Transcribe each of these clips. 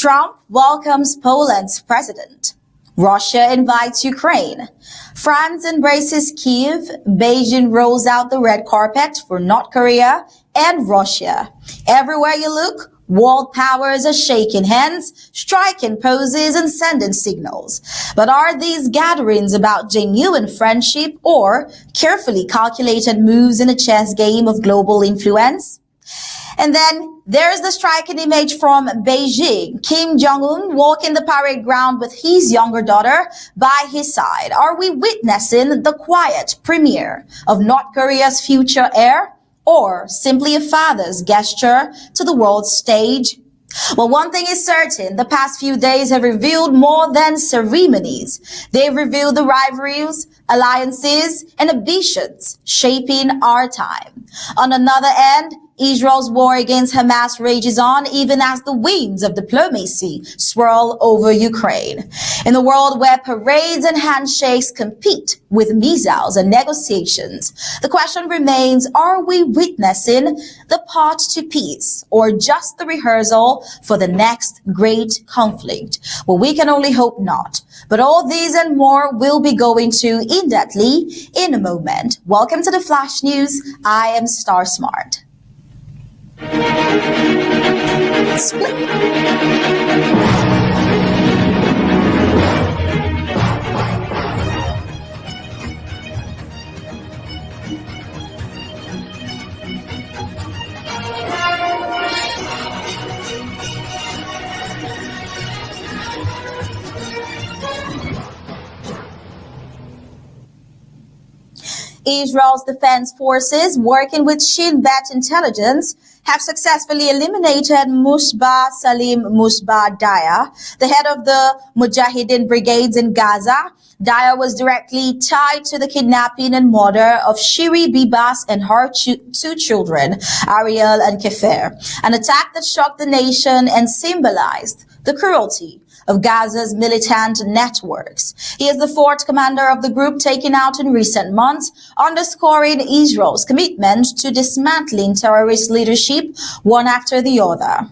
Trump welcomes Poland's president. Russia invites Ukraine. France embraces Kyiv. Beijing rolls out the red carpet for North Korea and Russia. Everywhere you look, world powers are shaking hands, striking poses, and sending signals. But are these gatherings about genuine friendship or carefully calculated moves in a chess game of global influence? And then there's the striking image from Beijing. Kim Jong-un walking the parade ground with his younger daughter by his side. Are we witnessing the quiet premiere of North Korea's future heir? Or simply a father's gesture to the world stage? Well, one thing is certain, the past few days have revealed more than ceremonies. They've revealed the rivalries, alliances, and ambitions shaping our time. On another end, Israel's war against Hamas rages on even as the winds of diplomacy swirl over Ukraine. In a world where parades and handshakes compete with missiles and negotiations, the question remains, are we witnessing the path to peace or just the rehearsal for the next great conflict? Well, we can only hope not. But all these and more we'll be going to in-depthly in a moment. Welcome to the Flash News. I am Star Smart. Split. Israel's defense forces, working with Shin Bet intelligence, have successfully eliminated Musbah Salim Musbah Daya, the head of the Mujahideen brigades in Gaza. Daya was directly tied to the kidnapping and murder of Shiri Bibas and her two children, Ariel and Kefer, an attack that shocked the nation and symbolized the cruelty of Gaza's militant networks. He is the fourth commander of the group taken out in recent months, underscoring Israel's commitment to dismantling terrorist leadership one after the other.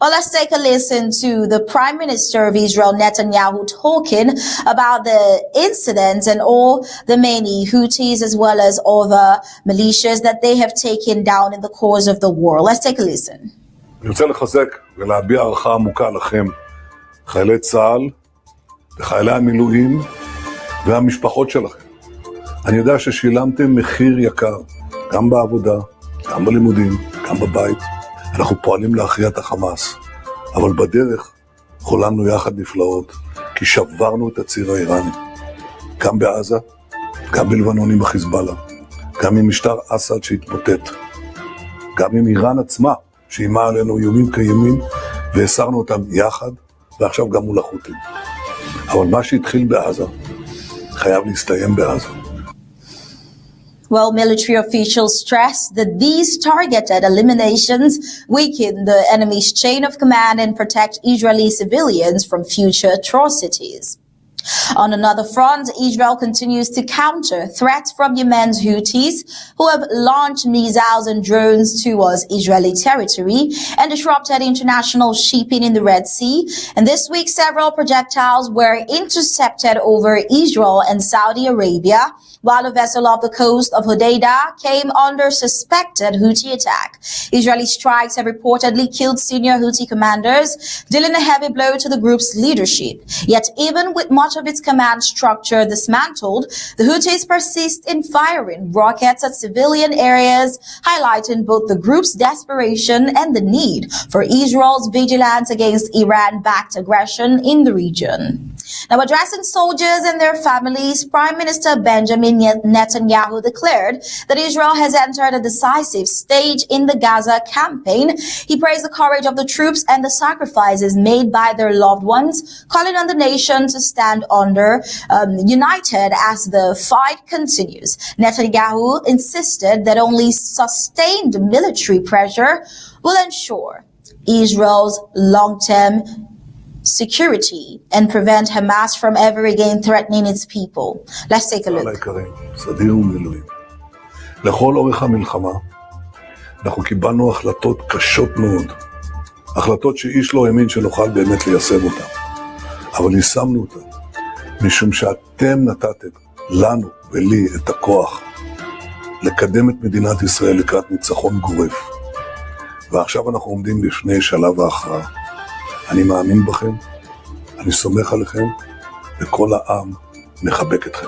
Well, let's take a listen to the Prime Minister of Israel, Netanyahu, talking about the incidents and all the many Houthis as well as other militias that they have taken down in the course of the war. Let's take a listen. אני רוצה לחזק ולהביע הערכה עמוקה לכם, חיילי צה"ל וחיילי המילואים והמשפחות שלכם. אני יודע ששילמתם מחיר יקר, גם בעבודה, גם בלימודים, גם בבית. אנחנו פועלים להכריע את החמאס, אבל בדרך חולמנו יחד נפלאות, כי שברנו את הציר האיראני, גם בעזה, גם בלבנון עם החיזבאללה, גם עם משטר אסד שהתפוצץ, גם עם איראן עצמה, שאיימה עלינו איומים קיימים, והסרנו אותם יחד, ועכשיו גם מול החות'ים. אבל מה שהתחיל בעזה, חייב להסתיים בעזה. Well, military officials stress that these targeted eliminations weaken the enemy's chain of command and protect Israeli civilians from future atrocities. On another front, Israel continues to counter threats from Yemen's Houthis, who have launched missiles and drones towards Israeli territory and disrupted international shipping in the Red Sea. And this week, several projectiles were intercepted over Israel and Saudi Arabia, while a vessel off the coast of Hodeidah came under suspected Houthi attack. Israeli strikes have reportedly killed senior Houthi commanders, dealing a heavy blow to the group's leadership. Yet even with much of its command structure dismantled, the Houthis persist in firing rockets at civilian areas, highlighting both the group's desperation and the need for Israel's vigilance against Iran-backed aggression in the region. Now, addressing soldiers and their families, Prime Minister Benjamin Netanyahu declared that Israel has entered a decisive stage in the Gaza campaign. He praised the courage of the troops and the sacrifices made by their loved ones, calling on the nation to stand united as the fight continues. Netanyahu insisted that only sustained military pressure will ensure Israel's long-term security and prevent Hamas from ever again threatening its people. Let's take a look. סדיר ומילואים. לכל אורך המלחמה אנחנו קיבלנו החלטות קשות מאוד. החלטות שאיש לא האמין שנוכל באמת ליישם אותן. אבל יישמנו אותן, משום שאתם נתתם לנו ולי את הכוח לקדם את מדינת ישראל לקראת ניצחון גורף. ועכשיו אנחנו עומדים לפני שלב ההכרעה. אני מאמין בכם, אני סומך עליכם, וכל העם מחבק אתכם.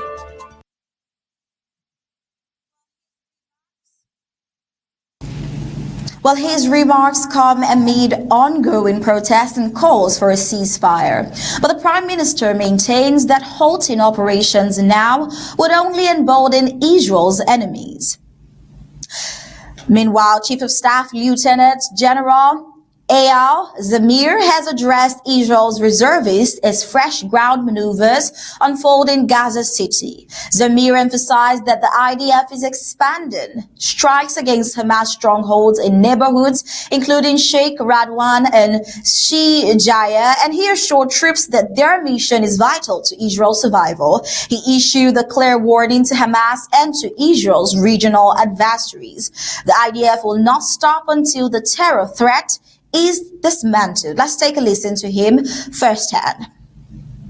Well, his remarks come amid ongoing protests and calls for a ceasefire. But the Prime Minister maintains that halting operations now would only embolden Israel's enemies. Meanwhile, Chief of Staff Lieutenant General Eyal Zamir has addressed Israel's reservists as fresh ground maneuvers unfold in Gaza City. Zamir emphasized that the IDF is expanding strikes against Hamas strongholds in neighborhoods, including Sheikh Radwan and Shijaya, and he assured troops that their mission is vital to Israel's survival. He issued a clear warning to Hamas and to Israel's regional adversaries. The IDF will not stop until the terror threat is dismantled. Let's take a listen to him firsthand.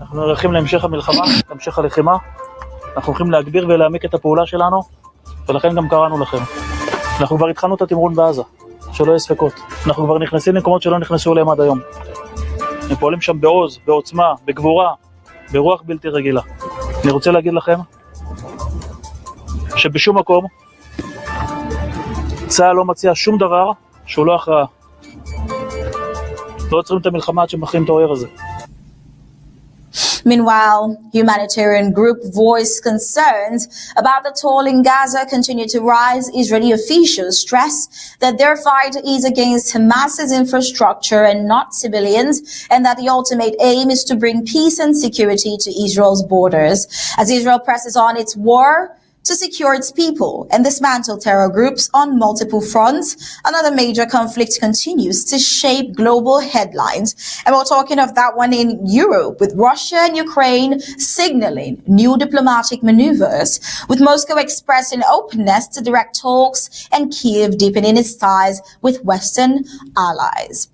אנחנו נערכים להמשך המלחמה, להמשך הלחימה. אנחנו הולכים להגביר ולהעמיק את הפעולה שלנו, ולכן גם קראנו לכם. אנחנו כבר התחלנו את התמרון בעזה, שלא יהיה ספקות. אנחנו כבר נכנסים למקומות שלא נכנסו אליהם עד היום. הם פועלים שם בעוז, בעוצמה, בגבורה, ברוח בלתי רגילה. אני רוצה להגיד לכם שבשום מקום צה"ל לא מציע שום דבר שהוא לא הכרעה. לא עוצרים את המלחמה עד שמכריעים את האויב הזה. Meanwhile, humanitarian group voiced concerns about the toll in Gaza continue to rise. Israeli officials stress that their fight is against Hamas's infrastructure and not civilians, and that the ultimate aim is to bring peace and security to Israel's borders. As Israel presses on its war to secure its people and dismantle terror groups on multiple fronts, another major conflict continues to shape global headlines. And we're talking of that one in Europe, with Russia and Ukraine signaling new diplomatic maneuvers, with Moscow expressing openness to direct talks and Kyiv deepening its ties with Western allies.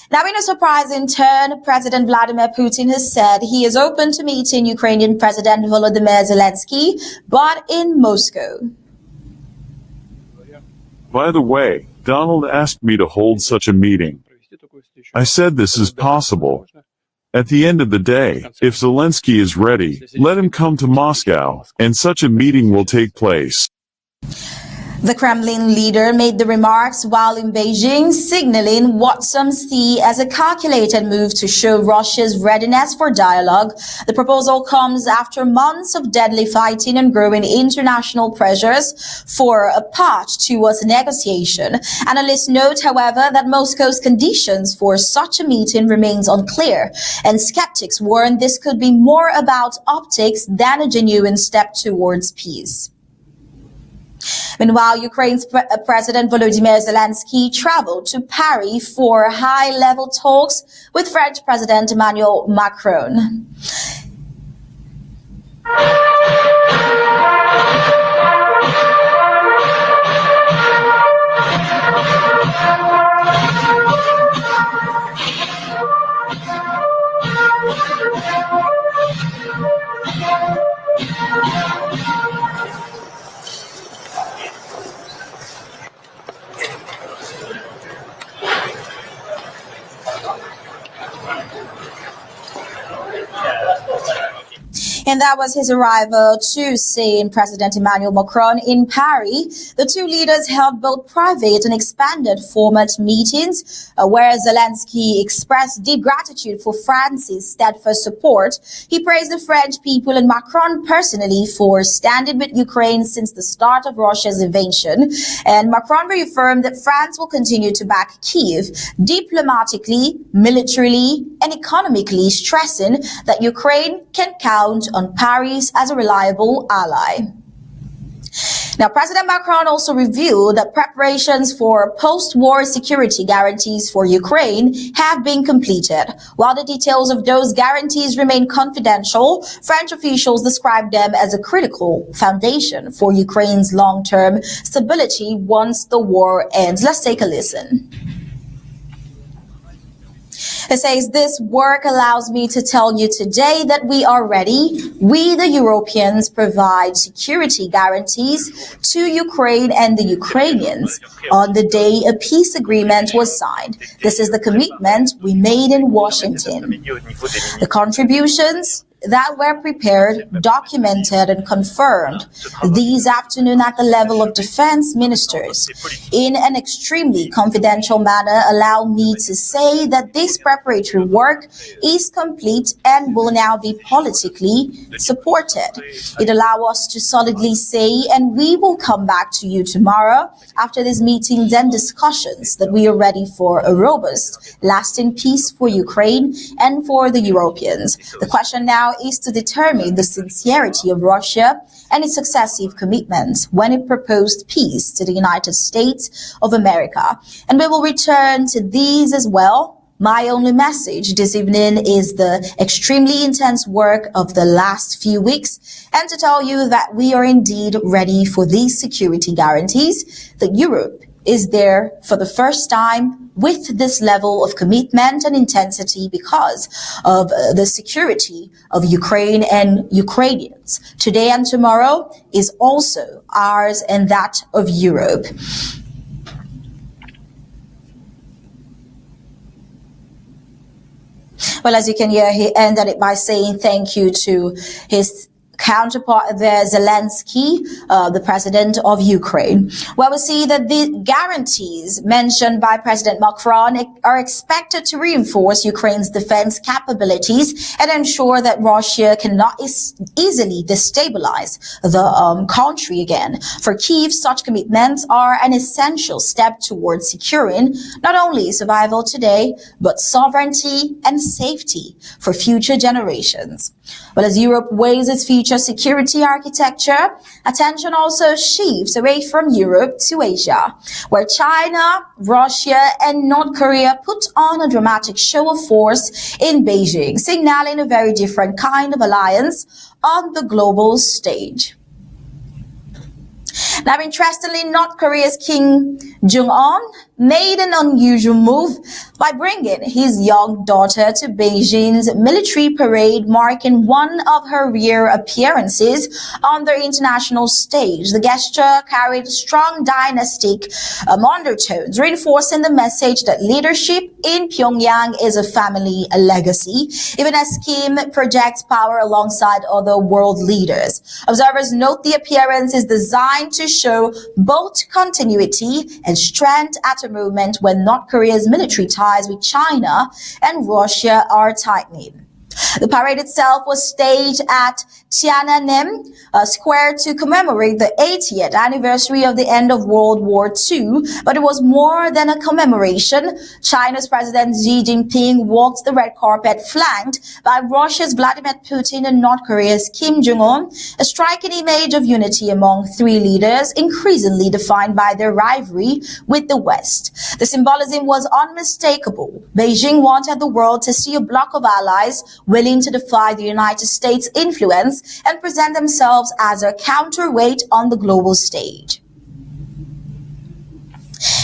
Now, in a surprising turn, President Vladimir Putin has said he is open to meeting Ukrainian President Volodymyr Zelensky, but in Moscow. By the way, Donald asked me to hold such a meeting. I said this is possible. At the end of the day, if Zelensky is ready, let him come to Moscow, and such a meeting will take place. The Kremlin leader made the remarks while in Beijing, signaling what some see as a calculated move to show Russia's readiness for dialogue. The proposal comes after months of deadly fighting and growing international pressures for a path towards negotiation. Analysts note, however, that Moscow's conditions for such a meeting remains unclear, and skeptics warn this could be more about optics than a genuine step towards peace. Meanwhile, Ukraine's President Volodymyr Zelensky traveled to Paris for high-level talks with French President Emmanuel Macron. And that was his arrival to seeing President Emmanuel Macron in Paris. The two leaders held both private and expanded format meetings, where Zelensky expressed deep gratitude for France's steadfast support. He praised the French people and Macron personally for standing with Ukraine since the start of Russia's invasion. And Macron reaffirmed that France will continue to back Kyiv diplomatically, militarily, and economically, stressing that Ukraine can count on Paris as a reliable ally. Now, President Macron also revealed that preparations for post-war security guarantees for Ukraine have been completed. While the details of those guarantees remain confidential, French officials describe them as a critical foundation for Ukraine's long-term stability once the war ends. Let's take a listen. It says, this work allows me to tell you today that we are ready. We, the Europeans, provide security guarantees to Ukraine and the Ukrainians on the day a peace agreement was signed. This is the commitment we made in Washington. The contributions that were prepared, documented, and confirmed this afternoon at the level of defense ministers in an extremely confidential manner allow me to say that this preparatory work is complete and will now be politically supported. It allows us to solidly say, and we will come back to you tomorrow after these meetings and discussions, that we are ready for a robust, lasting peace for Ukraine and for the Europeans. The question now is to determine the sincerity of Russia and its successive commitments when it proposed peace to the United States of America. And we will return to these as well. My only message this evening is the extremely intense work of the last few weeks, and to tell you that we are indeed ready for these security guarantees, that Europe is there for the first time with this level of commitment and intensity because of the security of Ukraine and Ukrainians. Today and tomorrow is also ours and that of Europe. Well, as you can hear, he ended it by saying thank you to his counterpart there, Zelensky, the president of Ukraine. Well, we see that the guarantees mentioned by President Macron are expected to reinforce Ukraine's defense capabilities and ensure that Russia cannot easily destabilize the country again. For Kyiv, such commitments are an essential step towards securing not only survival today, but sovereignty and safety for future generations. But as Europe weighs its future security architecture, attention also shifts away from Europe to Asia, where China, Russia, and North Korea put on a dramatic show of force in Beijing, signaling a very different kind of alliance on the global stage. Now, interestingly, North Korea's Kim Jong-un made an unusual move by bringing his young daughter to Beijing's military parade, marking one of her rare appearances on the international stage. The gesture carried strong dynastic undertones, reinforcing the message that leadership in Pyongyang is a family legacy, even as Kim projects power alongside other world leaders. Observers note the appearance is designed to show both continuity and strength at a moment when North Korea's military ties with China and Russia are tightening. The parade itself was staged at Tiananmen Square to commemorate the 80th anniversary of the end of World War II, but it was more than a commemoration. China's President Xi Jinping walked the red carpet flanked by Russia's Vladimir Putin and North Korea's Kim Jong-un, a striking image of unity among three leaders, increasingly defined by their rivalry with the West. The symbolism was unmistakable. Beijing wanted the world to see a bloc of allies willing to defy the United States' influence and present themselves as a counterweight on the global stage.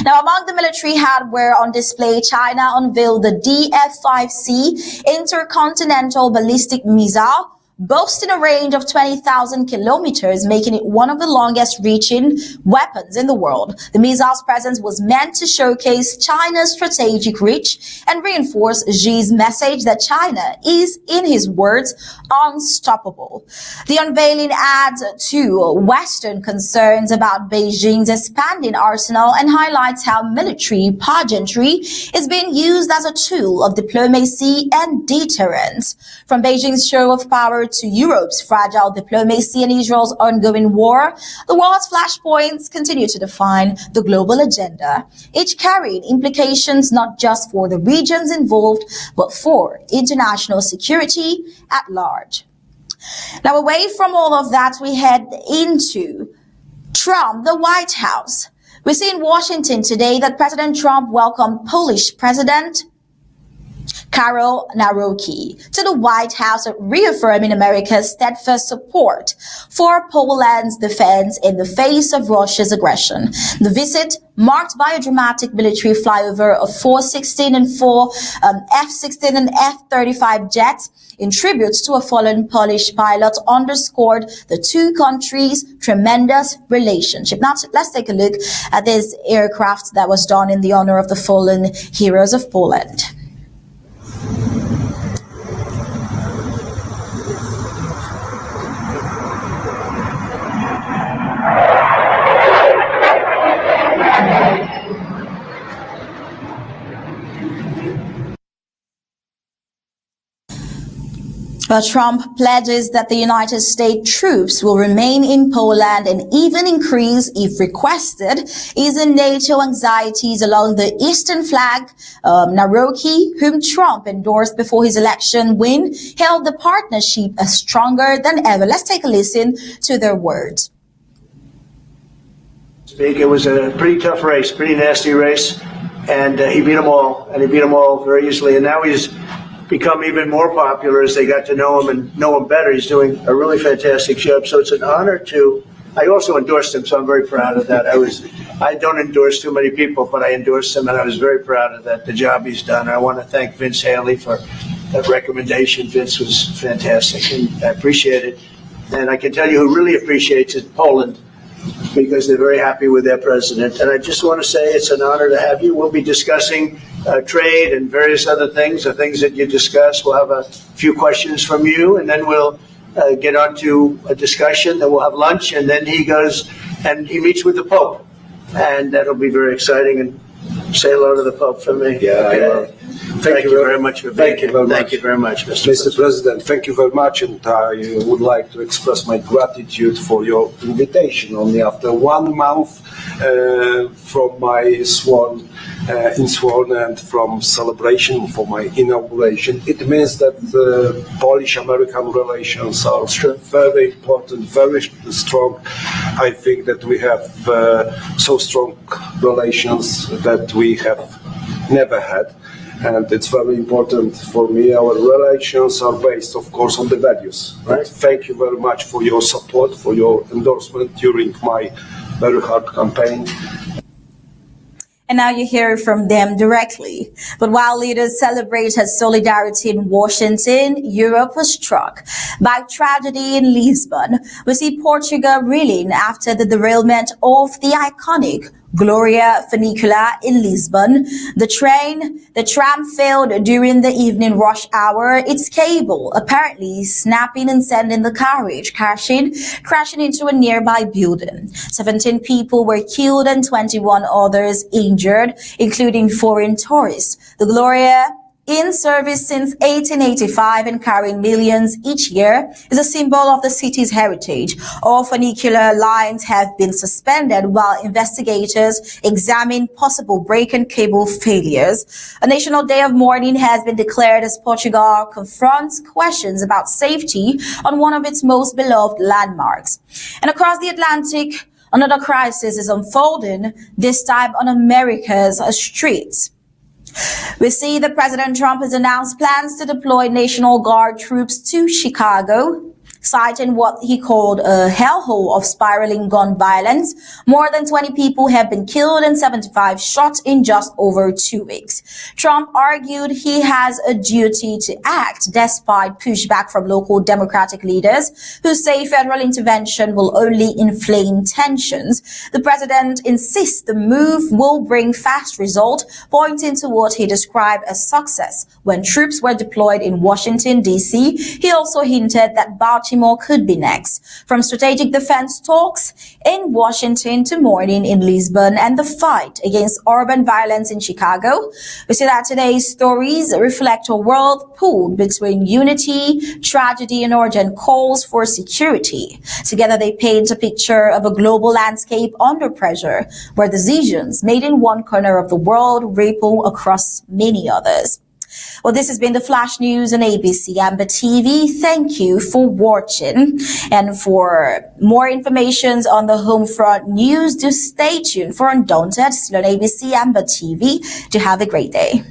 Now, among the military hardware on display, China unveiled the DF-5C intercontinental ballistic missile, boasting a range of 20,000 kilometers, making it one of the longest-reaching weapons in the world. The missile's presence was meant to showcase China's strategic reach and reinforce Xi's message that China is, in his words, unstoppable. The unveiling adds to Western concerns about Beijing's expanding arsenal and highlights how military pageantry is being used as a tool of diplomacy and deterrence. From Beijing's show of power to Europe's fragile diplomacy and Israel's ongoing war, the world's flashpoints continue to define the global agenda, each carrying implications not just for the regions involved, but for international security at large. Now, away from all of that, we head into Trump, the White House. We see in Washington today that President Trump welcomed Polish President Karol Nawrocki to the White House, reaffirming America's steadfast support for Poland's defense in the face of Russia's aggression. The visit, marked by a dramatic military flyover of four F-16 and F-35 jets in tribute to a fallen Polish pilot, underscored the two countries' tremendous relationship. Now, let's take a look at this aircraft that was done in the honor of the fallen heroes of Poland. Trump pledges that the United States troops will remain in Poland and even increase, if requested, easing NATO anxieties along the eastern flank. Nawrocki, whom Trump endorsed before his election win, held the partnership as stronger than ever. Let's take a listen to their words. It was a pretty tough race, pretty nasty race, and he beat them all, very easily. And now he's become even more popular as they got to know him and know him better. He's doing a really fantastic job. So it's an honor to, I also endorsed him, so I'm very proud of that. I don't endorse too many people, but I endorsed him, and I was very proud of that, the job he's done. I want to thank Vince Haley for that recommendation. Vince was fantastic, and I appreciate it. And I can tell you who really appreciates it, Poland, because they're very happy with their president. And I just want to say it's an honor to have you. We'll be discussing trade and various other things, the things that you discuss. We'll have a few questions from you, and then we'll get on to a discussion. Then we'll have lunch, and then he goes and he meets with the Pope. And that'll be very exciting. And say hello to the Pope for me. Yeah, I will. Thank you very much for being here. Thank you very much, Mr. President. Thank you very much, and I would like to express my gratitude for your invitation. Only after 1 month from my sworn and from celebration for my inauguration, it means that the Polish-American relations are very important, very strong. I think that we have so strong relations that we have never had. And it's very important for me. Our relations are based, of course, on the values. Right? Thank you very much for your support, for your endorsement during my very hard campaign. And now you hear from them directly. But while leaders celebrated solidarity in Washington, Europe was struck by tragedy in Lisbon. We see Portugal reeling after the derailment of the iconic Gloria Funicular in Lisbon. The tram failed during the evening rush hour, its cable apparently snapping and sending the carriage crashing into a nearby building. 17 people were killed and 21 others injured, including foreign tourists. The Gloria, in service since 1885 and carrying millions each year, is a symbol of the city's heritage. All funicular lines have been suspended while investigators examine possible break and cable failures. A national day of mourning has been declared as Portugal confronts questions about safety on one of its most beloved landmarks. And across the Atlantic, another crisis is unfolding, this time on America's streets. We see that President Trump has announced plans to deploy National Guard troops to Chicago, citing what he called a hellhole of spiraling gun violence. More than 20 people have been killed and 75 shot in just over 2 weeks. Trump argued he has a duty to act despite pushback from local Democratic leaders who say federal intervention will only inflame tensions. The president insists the move will bring fast results, pointing to what he described as success when troops were deployed in Washington, D.C. He also hinted that Baltimore could be next. From strategic defense talks in Washington to mourning in Lisbon and the fight against urban violence in Chicago, we see that today's stories reflect a world pulled between unity, tragedy, and urgent calls for security. Together, they paint a picture of a global landscape under pressure, where decisions made in one corner of the world ripple across many others. Well, this has been the Flash News on ABC Amba TV. Thank you for watching. And for more information on the home front news, do stay tuned for Undaunted, still on ABC Amba TV. To have a great day.